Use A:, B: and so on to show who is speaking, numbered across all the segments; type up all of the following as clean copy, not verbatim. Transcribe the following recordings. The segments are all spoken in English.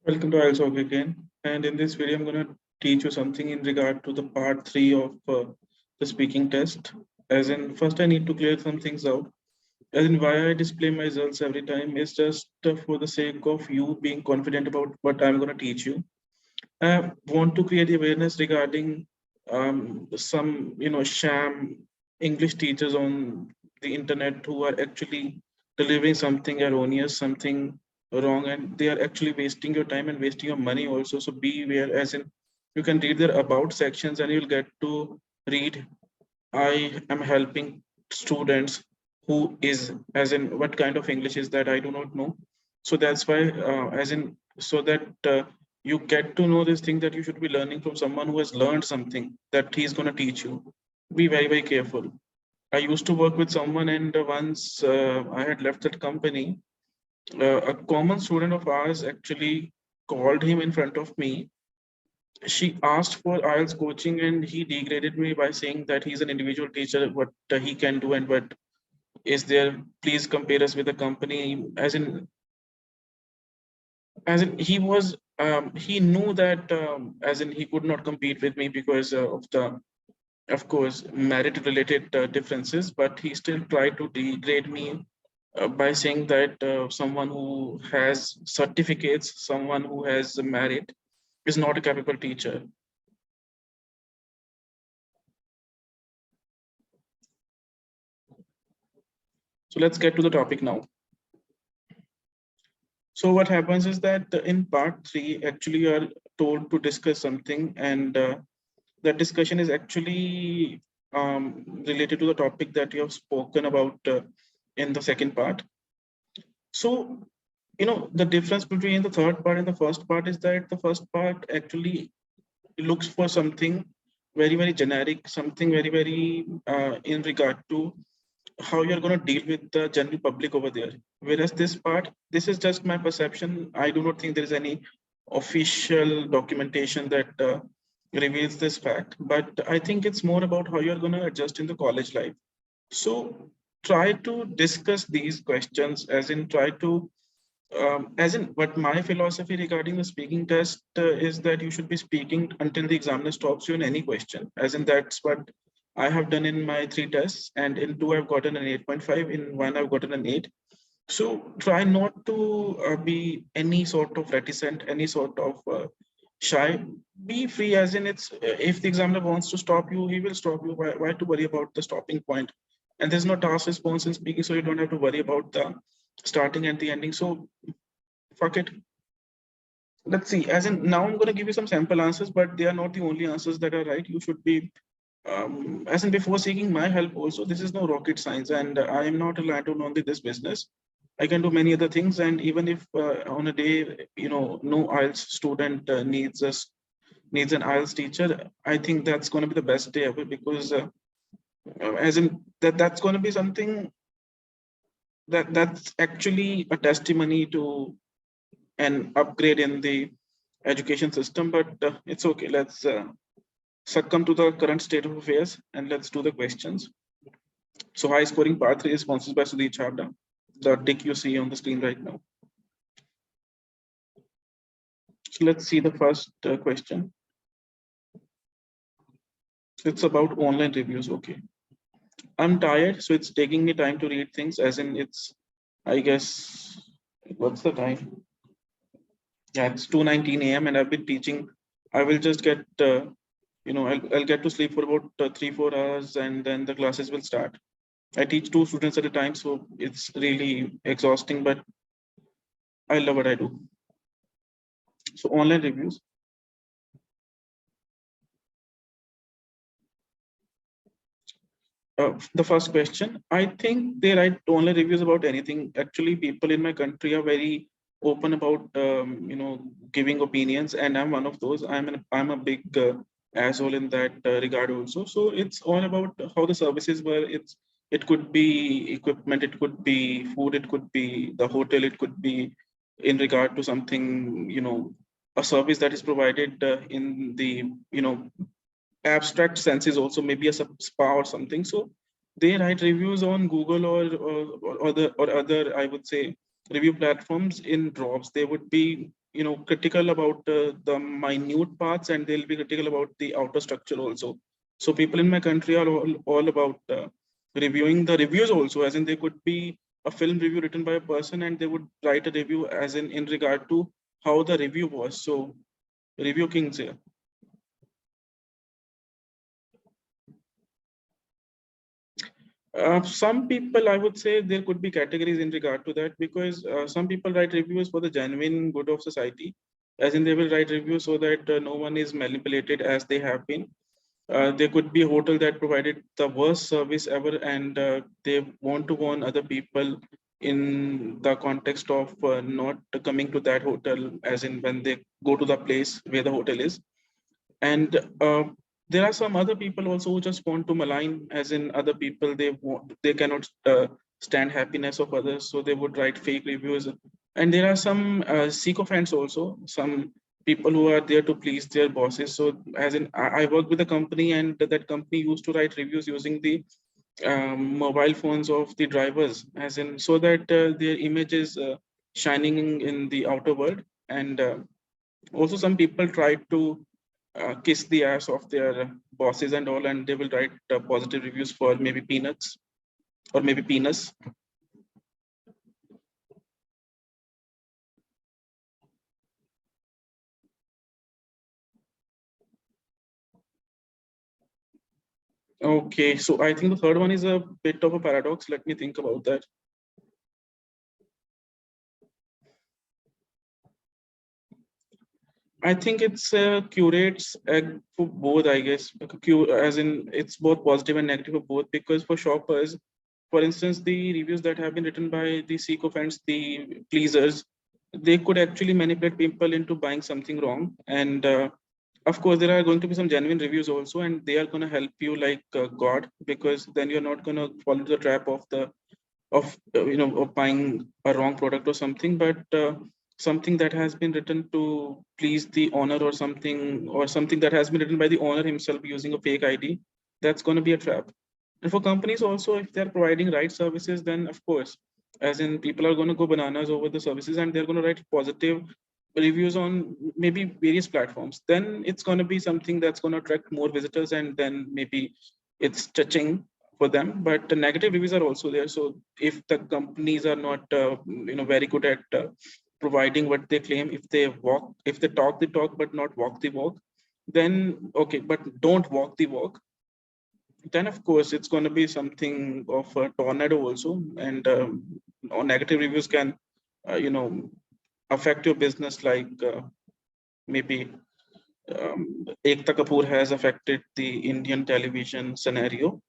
A: Welcome to IELTS Talk again. And in this video, I'm going to teach you something in regard to the part 3 of the speaking test. As in, first I need to clear some things out. As in, why I display my results every time is just for the sake of you being confident about what I'm going to teach you. I want to create awareness regarding some, sham English teachers on the internet who are actually delivering something erroneous, something wrong, and they are actually wasting your time and wasting your money also. So be aware, as in, you can read their about sections and you'll get to read, I am helping students who is, as in, what kind of English is that I do not know. So that's why, as in, so that you get to know this thing that you should be learning from someone who has learned something that he's going to teach you. Be very, very careful. I used to work with someone, and once I had left that company, a common student of ours actually called him in front of me. She asked for IELTS coaching, and he degraded me by saying that he's an individual teacher, what he can do and what is there. Please compare us with the company. As in he was he knew that as in he could not compete with me because of the, of course, merit related differences, but he still tried to degrade me by saying that someone who has certificates, someone who has merit is not a capable teacher. So let's get to the topic now. So what happens is that in part 3, actually you are told to discuss something, and that discussion is actually related to the topic that you have spoken about in the second part. So, the difference between the third part and the first part is that the first part actually looks for something very, very generic, something very, very in regard to how you're going to deal with the general public over there. Whereas this part, this is just my perception. I do not think there is any official documentation that reveals this fact, but I think it's more about how you're going to adjust in the college life. So try to discuss these questions, as in try to as in, what my philosophy regarding the speaking test is that you should be speaking until the examiner stops you in any question. As in, that's what I have done in my 3 tests, and in 2 I've gotten an 8.5, in 1 I've gotten an 8. So try not to be any sort of reticent, any sort of shy. Be free, as in, it's if the examiner wants to stop you, he will stop you. Why to worry about the stopping point? And there's no task response in speaking, so you don't have to worry about the starting and the ending. So fuck it. Let's see. As in, now I'm going to give you some sample answers, but they are not the only answers that are right. You should be, as in, before seeking my help also, this is no rocket science, and I am not a landowner on only this business. I can do many other things, and even if on a day, no IELTS student needs an IELTS teacher, I think that's going to be the best day ever, because as in that's going to be something that's actually a testimony to an upgrade in the education system. But it's okay. Let's succumb to the current state of affairs and let's do the questions. So high scoring part 3 is sponsored by Sudhir Chavda, the tick you see on the screen right now. So let's see the first question. It's about online reviews. Okay. I'm tired, so it's taking me time to read things, as in it's, I guess, what's the time? Yeah, it's 2:19 a.m. and I've been teaching. I will just get, I'll get to sleep for about 3-4 hours, and then the classes will start. I teach 2 students at a time, so it's really exhausting, but I love what I do. So online reviews. The first question, I think they write online reviews about anything. Actually, people in my country are very open about, giving opinions, and I'm one of those. I'm a big asshole in that regard also. So it's all about how the services were. It could be equipment, it could be food, it could be the hotel, it could be in regard to something, a service that is provided in the, abstract sense is also maybe a spa or something. So they write reviews on Google or other, I would say, review platforms in drops. They would be, critical about the minute parts, and they'll be critical about the outer structure also. So people in my country are all about reviewing the reviews also, as in they could be a film review written by a person and they would write a review as in regard to how the review was. So review kings here. Some people, I would say there could be categories in regard to that, because some people write reviews for the genuine good of society, as in they will write reviews so that no one is manipulated as they have been. There could be a hotel that provided the worst service ever, and they want to warn other people in the context of not coming to that hotel, as in when they go to the place where the hotel is. And there are some other people also who just want to malign, as in other people, they cannot stand happiness of others, so they would write fake reviews. And there are some sycophants also, some people who are there to please their bosses. So as in I work with a company, and that company used to write reviews using the mobile phones of the drivers, as in so that their image is shining in the outer world. And also some people try to kiss the ass of their bosses and all, and they will write positive reviews for maybe peanuts or maybe penis. Okay, so I think the third one is a bit of a paradox. Let me think about that. I think it's curates for both, I guess, as in it's both positive and negative for both, because for shoppers, for instance, the reviews that have been written by the sycophants, the pleasers, they could actually manipulate people into buying something wrong. And of course, there are going to be some genuine reviews also, and they are going to help you like God, because then you're not going to fall into the trap of the of buying a wrong product or something. But something that has been written to please the owner, or something that has been written by the owner himself using a fake ID, that's going to be a trap. And for companies also, if they're providing right services, then of course, as in people are going to go bananas over the services, and they're going to write positive reviews on maybe various platforms. Then it's going to be something that's going to attract more visitors, and then maybe it's touching for them. But the negative reviews are also there. So if the companies are not very good at providing what they claim, if they talk the talk but not walk the walk, then okay, but don't walk the walk, then of course it's going to be something of a tornado also. And or negative reviews can affect your business, like maybe Ekta Kapoor has affected the Indian television scenario.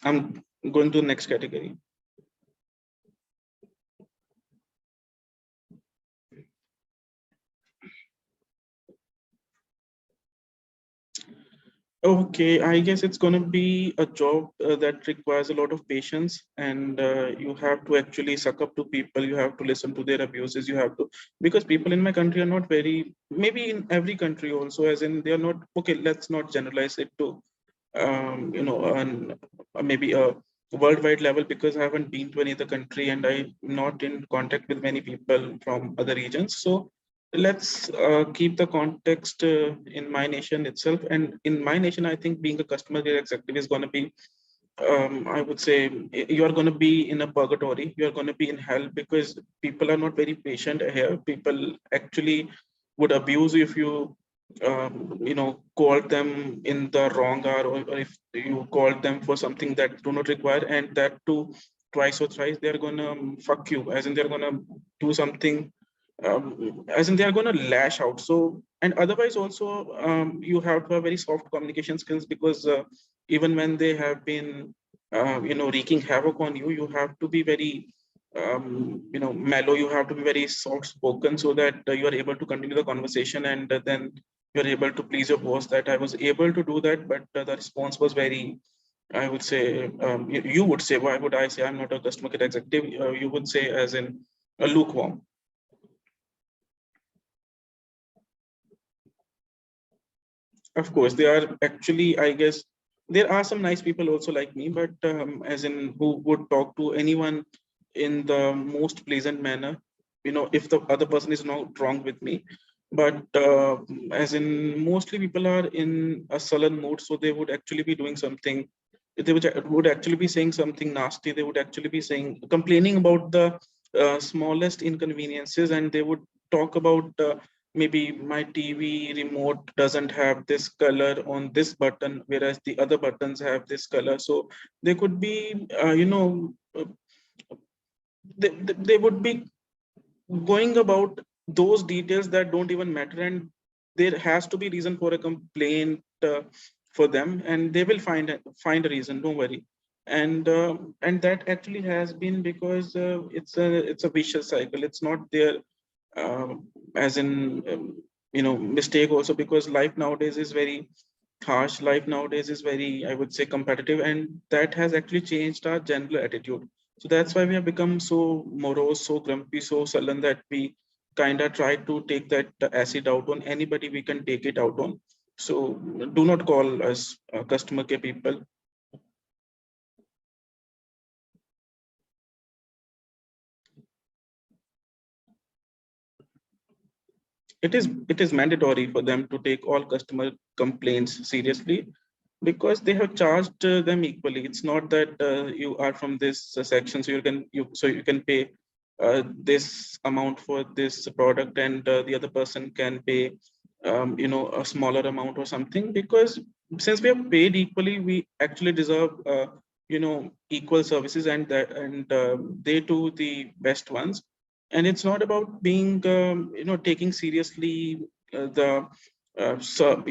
A: I'm going to the next category. Okay, I guess it's going to be a job that requires a lot of patience, and you have to actually suck up to people. You have to listen to their abuses. You have to, because people in my country are not very, maybe in every country also, as in they are not, okay, let's not generalize it to, maybe a worldwide level, because I haven't been to any other country and I'm not in contact with many people from other regions. So let's keep the context in my nation itself. And in my nation, I think being a customer care executive is going to be, I would say, you are going to be in a purgatory. You are going to be in hell, because people are not very patient here. People actually would abuse you if you, call them in the wrong hour, or if you call them for something that do not require, and that too twice or thrice, they're going to fuck you, as in they're going to do something, as in they are going to lash out. So, and otherwise also, you have to have very soft communication skills, because even when they have been wreaking havoc on you, you have to be very mellow. You have to be very soft spoken, so that you are able to continue the conversation, and then you're able to please your boss. That I was able to do that, but the response was very, I would say, you would say, why would I say, I'm not a customer care executive, you would say as in a lukewarm. Of course, they are actually, I guess, there are some nice people also like me, but as in who would talk to anyone in the most pleasant manner, if the other person is not wrong with me. But as in mostly people are in a sullen mood, so they would actually be doing something. They would actually be saying something nasty. They would actually be saying, complaining about the smallest inconveniences, and they would talk about maybe my TV remote doesn't have this color on this button, whereas the other buttons have this color. So they could be, they would be going about those details that don't even matter, and there has to be reason for a complaint for them, and they will find a reason. Don't worry. And that actually has been because it's a vicious cycle. It's not their as in mistake also, because life nowadays is very harsh. Life nowadays is very, I would say, competitive, and that has actually changed our general attitude. So that's why we have become so morose, so grumpy, so sullen, that we kind of try to take that acid out on anybody we can take it out on. So do not call us customer care people. It is mandatory for them to take all customer complaints seriously, because they have charged them equally. It's not that you are from this section, so you can pay this amount for this product, and the other person can pay a smaller amount or something. Because since we are paid equally, we actually deserve equal services, and they too the best ones. And it's not about being taking seriously the so,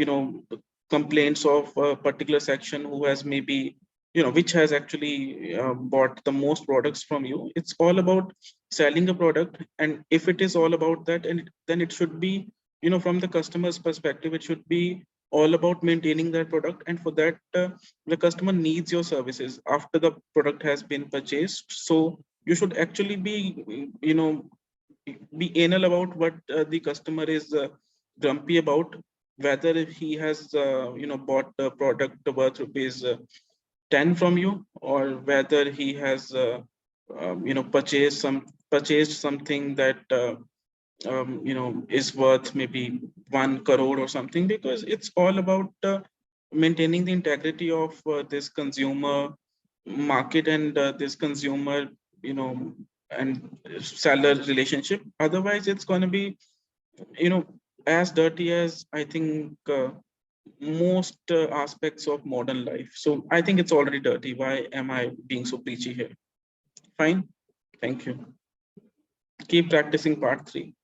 A: complaints of a particular section who has maybe which has actually bought the most products from you. It's all about selling a product, and if it is all about that, and then it should be from the customer's perspective, it should be all about maintaining that product. And for that, the customer needs your services after the product has been purchased. So you should actually be anal about what the customer is grumpy about, whether he has bought the product worth rupees 10 from you, or whether he has purchased something that is worth maybe 1 crore or something. Because it's all about maintaining the integrity of this consumer market, and this consumer you know and seller relationship. Otherwise it's going to be you know as dirty as, I think, most aspects of modern life. So I think it's already dirty. Why am I being so preachy here? Fine. Thank you. Keep practicing part 3.